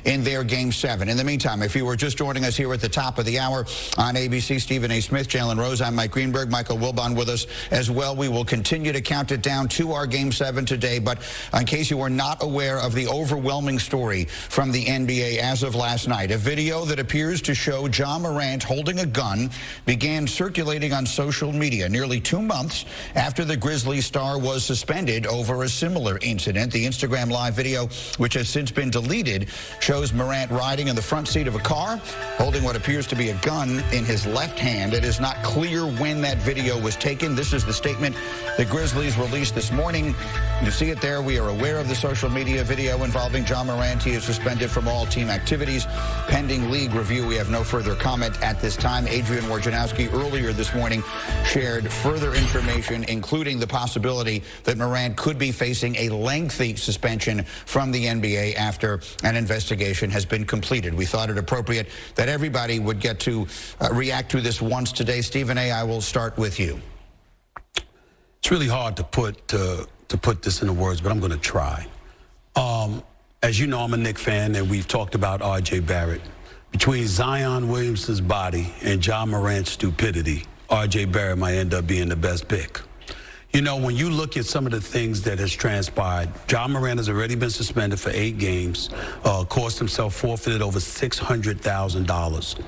in their Game 7. In the meantime, if you were just joining us here at the top of the hour on ABC, Stephen A. Smith, Jalen Rose, I'm Mike Greenberg, Michael Wilbon with us as well. We will continue to count it down to our Game 7 today, but in case you are not aware of the overwhelming story from the NBA as of last night, a video that appears to show Ja Morant holding a gun began circulating on social media nearly 2 months after the Grizzlies star was suspended over a similar incident. The Instagram Live video, which has since been deleted, shows Morant riding in the front seat of a car, holding what appears to be a gun in his left hand. It is not clear when that video was taken. This is the statement the Grizzlies released this morning. You see it there. We are aware of the social media video involving Ja Morant. He is suspended from all team activities pending league review. We have no further comment at this time. Adrian Wojnarowski earlier this morning shared further information, including the possibility that Morant could be facing a lengthy suspension from the NBA after an investigation has been completed. We thought it appropriate that everybody would get to react to this once today. Stephen A., I will start with you. It's really hard to put this into words, but I'm going to try. As you know, I'm a Knicks fan, and we've talked about R.J. Barrett. Between Zion Williamson's body and Ja Morant's stupidity, R.J. Barrett might end up being the best pick. You know, when you look at some of the things that has transpired, Ja Morant has already been suspended for 8 games, cost himself forfeited over $600,000.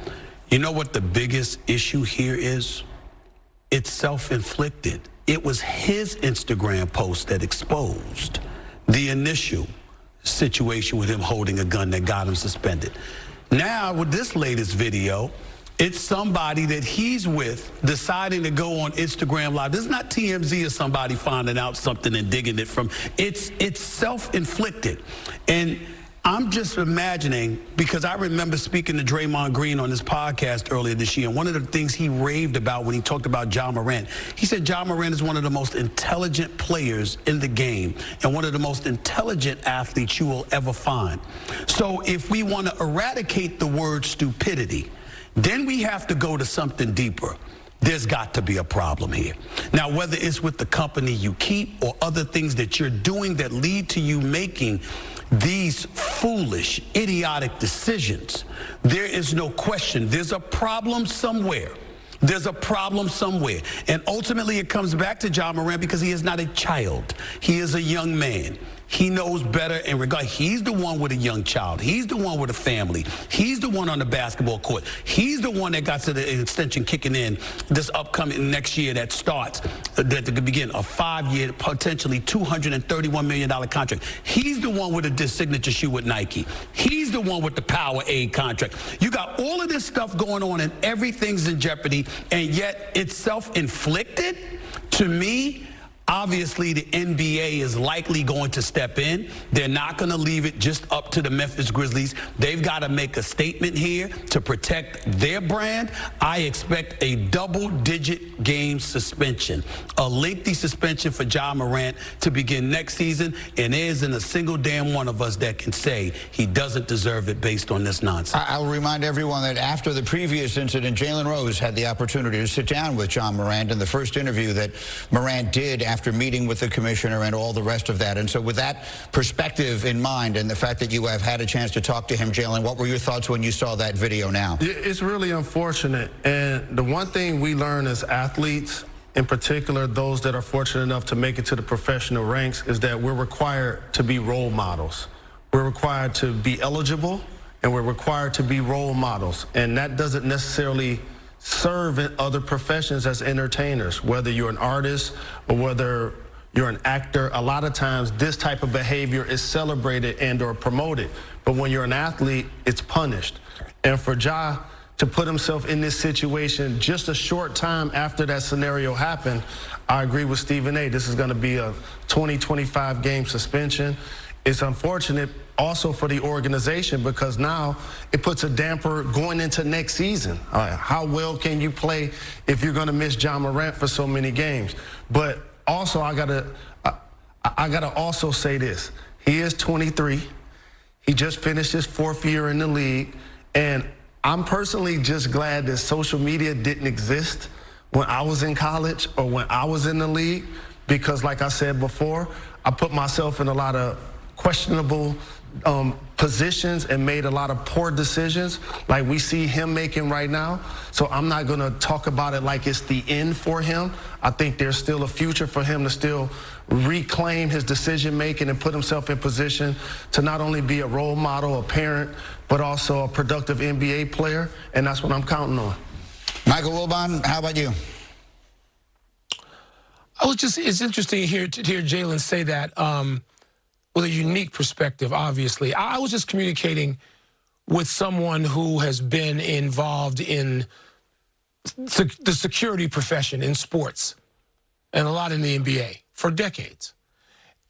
You know what the biggest issue here is? It's self-inflicted. It was his Instagram post that exposed the initial situation with him holding a gun that got him suspended. Now, with this latest video, it's somebody that he's with deciding to go on Instagram Live. This is not TMZ or somebody finding out something and digging it from. It's self-inflicted. And I'm just imagining, because I remember speaking to Draymond Green on this podcast earlier this year, and one of the things he raved about when he talked about Ja Morant, he said Ja Morant is one of the most intelligent players in the game and one of the most intelligent athletes you will ever find. So if we want to eradicate the word stupidity, then we have to go to something deeper. There's got to be a problem here. Now, whether it's with the company you keep or other things that you're doing that lead to you making these foolish, idiotic decisions, there is no question. There's a problem somewhere. There's a problem somewhere. And ultimately, it comes back to Ja Morant because he is not a child. He is a young man. He knows better in regard. He's the one with a young child. He's the one with a family. He's the one on the basketball court. He's the one that got to the extension kicking in this upcoming next year that starts, that could begin a 5-year, potentially $231 million contract. He's the one with a signature shoe with Nike. He's the one with the Powerade contract. You got all of this stuff going on and everything's in jeopardy, and yet it's self-inflicted. To me, obviously, the NBA is likely going to step in. They're not going to leave it just up to the Memphis Grizzlies. They've got to make a statement here to protect their brand. I expect a double-digit game suspension, a lengthy suspension for Ja Morant to begin next season, and there isn't a single damn one of us that can say he doesn't deserve it based on this nonsense. I'll remind everyone that after the previous incident, Jalen Rose had the opportunity to sit down with Ja Morant in the first interview that Morant did after meeting with the commissioner and all the rest of that. And so with that perspective in mind and the fact that you have had a chance to talk to him, Jalen, what were your thoughts when you saw that video now? It's really unfortunate. And the one thing we learn as athletes, in particular those that are fortunate enough to make it to the professional ranks, is that we're required to be role models. We're required to be eligible, and we're required to be role models. And that doesn't necessarily serve in other professions as entertainers, whether you're an artist or whether you're an actor. A lot of times this type of behavior is celebrated and or promoted, but when you're an athlete, it's punished. And for Ja to put himself in this situation just a short time after that scenario happened, I agree with Stephen A. This is going to be a 20-25 game suspension. It's unfortunate also for the organization because now it puts a damper going into next season. How well can you play if you're going to miss Ja Morant for so many games? But also, I gotta also say this: he is 23. He just finished his 4th year in the league, and I'm personally just glad that social media didn't exist when I was in college or when I was in the league, because, like I said before, I put myself in a lot of questionable positions and made a lot of poor decisions like we see him making right now. So I'm not going to talk about it like it's the end for him. I think there's still a future for him to still reclaim his decision making and put himself in position to not only be a role model, a parent, but also a productive NBA player, and that's what I'm counting on. Michael Wilbon, how about you? It's interesting to hear Jalen say that with a unique perspective, obviously. I was just communicating with someone who has been involved in the security profession in sports and a lot in the NBA for decades.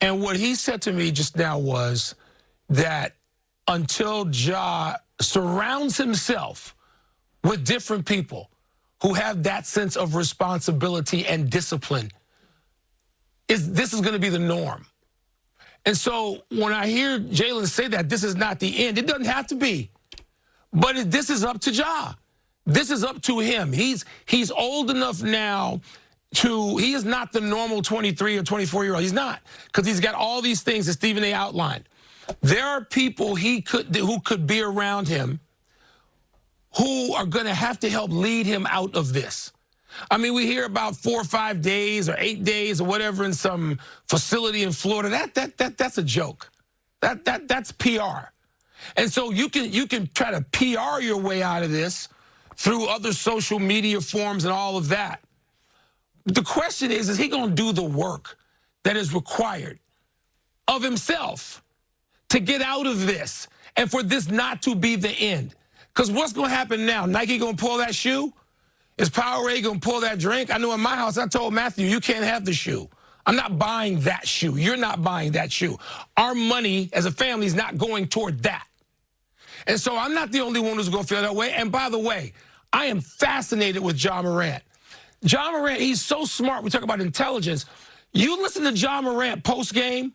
And what he said to me just now was that until Ja surrounds himself with different people who have that sense of responsibility and discipline, this is going to be the norm. And so when I hear Jalen say that this is not the end, it doesn't have to be. But this is up to Ja. This is up to him. He's old enough now he is not the normal 23 or 24-year-old. He's not, because he's got all these things that Stephen A. outlined. There are people who could be around him who are going to have to help lead him out of this. I mean, we hear about 4 or 5 days or 8 days or whatever in some facility in Florida. That's a joke. That's PR. And so you can try to PR your way out of this through other social media forms and all of that. The question is he going to do the work that is required of himself to get out of this and for this not to be the end? Because what's going to happen now? Nike going to pull that shoe? Is Powerade going to pull that drink? I know in my house, I told Matthew, you can't have the shoe. I'm not buying that shoe. You're not buying that shoe. Our money as a family is not going toward that. And so I'm not the only one who's going to feel that way. And by the way, I am fascinated with Ja Morant. Ja Morant, he's so smart. We talk about intelligence. You listen to Ja Morant post-game,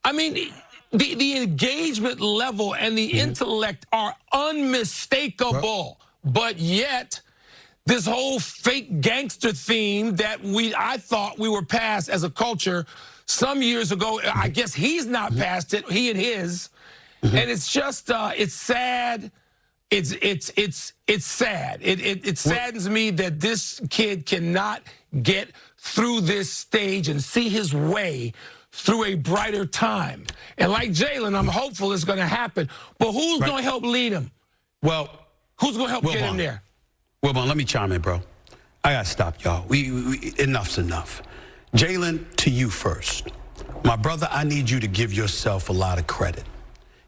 I mean, the engagement level and the intellect are unmistakable. But yet, this whole fake gangster theme that I thought we were past as a culture some years ago, I guess he's not past it, he and his. And it's just, it's sad. It's sad. It saddens me that this kid cannot get through this stage and see his way through a brighter time. And like Jalen, I'm hopeful it's going to happen. But who's going to help lead him? Well, who's going to help get him there? Wilbon, let me chime in, bro. I got to stop y'all. Enough's enough. Jalen, to you first. My brother, I need you to give yourself a lot of credit.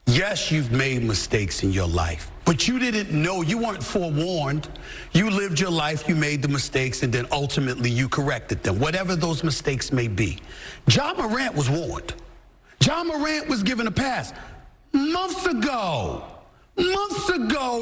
Yes, you've made mistakes in your life, but you didn't know, you weren't forewarned. You lived your life, you made the mistakes, and then ultimately you corrected them, whatever those mistakes may be. Ja Morant was warned. Ja Morant was given a pass. Months ago,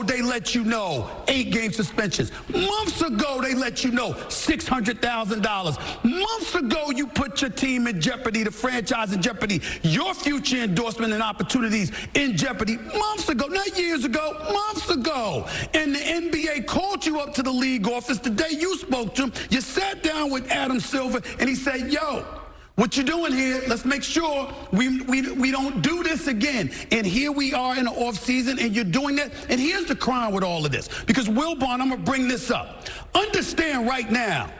they let you know 8-game suspensions. Months ago, they let you know $600,000. Months ago, you put your team in jeopardy, the franchise in jeopardy, your future endorsement and opportunities in jeopardy. Months ago, not years ago, months ago. And the NBA called you up to the league office the day you spoke to him. You sat down with Adam Silver, and he said, yo, what you doing here, let's make sure we don't do this again. And here we are in the offseason, and you're doing that. And here's the crime with all of this. Because, Wilbon, I'm going to bring this up. Understand right now,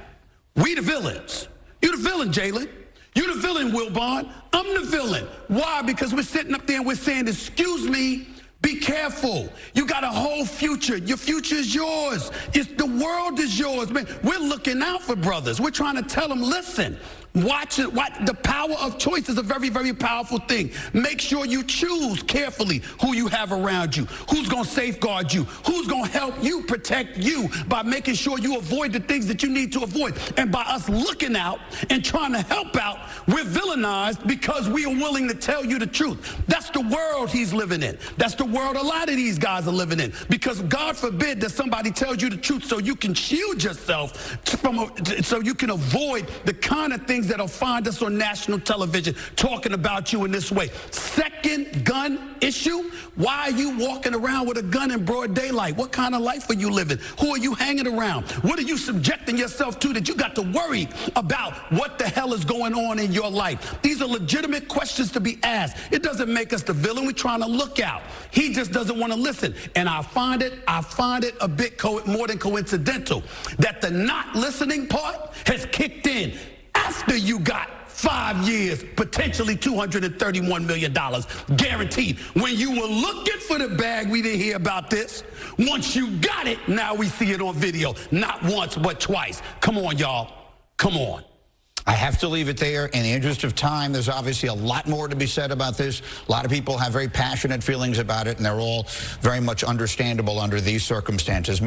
we the villains. You're the villain, Jalen. You're the villain, Wilbon. I'm the villain. Why? Because we're sitting up there and we're saying, excuse me, be careful. You got a whole future. Your future is yours. The world is yours, man. We're looking out for brothers. We're trying to tell them, listen, watch it. The power of choice is a very, very powerful thing. Make sure you choose carefully who you have around you, who's going to safeguard you, who's going to help you protect you by making sure you avoid the things that you need to avoid. And by us looking out and trying to help out, we're villainized because we are willing to tell you the truth. That's the world he's living in. That's the world a lot of these guys are living in. living in. Because God forbid that somebody tells you the truth so you can shield yourself so you can avoid the kind of things that'll find us on national television talking about you in this way. Second gun issue, why are you walking around with a gun in broad daylight? What kind of life are you living? Who are you hanging around? What are you subjecting yourself to that you got to worry about what the hell is going on in your life? These are legitimate questions to be asked. It doesn't make us the villain. We're trying to look out. He just doesn't want to listen. And I find it a bit more than coincidental that the not listening part has kicked in after you got 5 years, potentially $231 million guaranteed. When you were looking for the bag, we didn't hear about this. Once you got it, now we see it on video. Not once, but twice. Come on, y'all. Come on. I have to leave it there. In the interest of time, there's obviously a lot more to be said about this. A lot of people have very passionate feelings about it, and they're all very much understandable under these circumstances.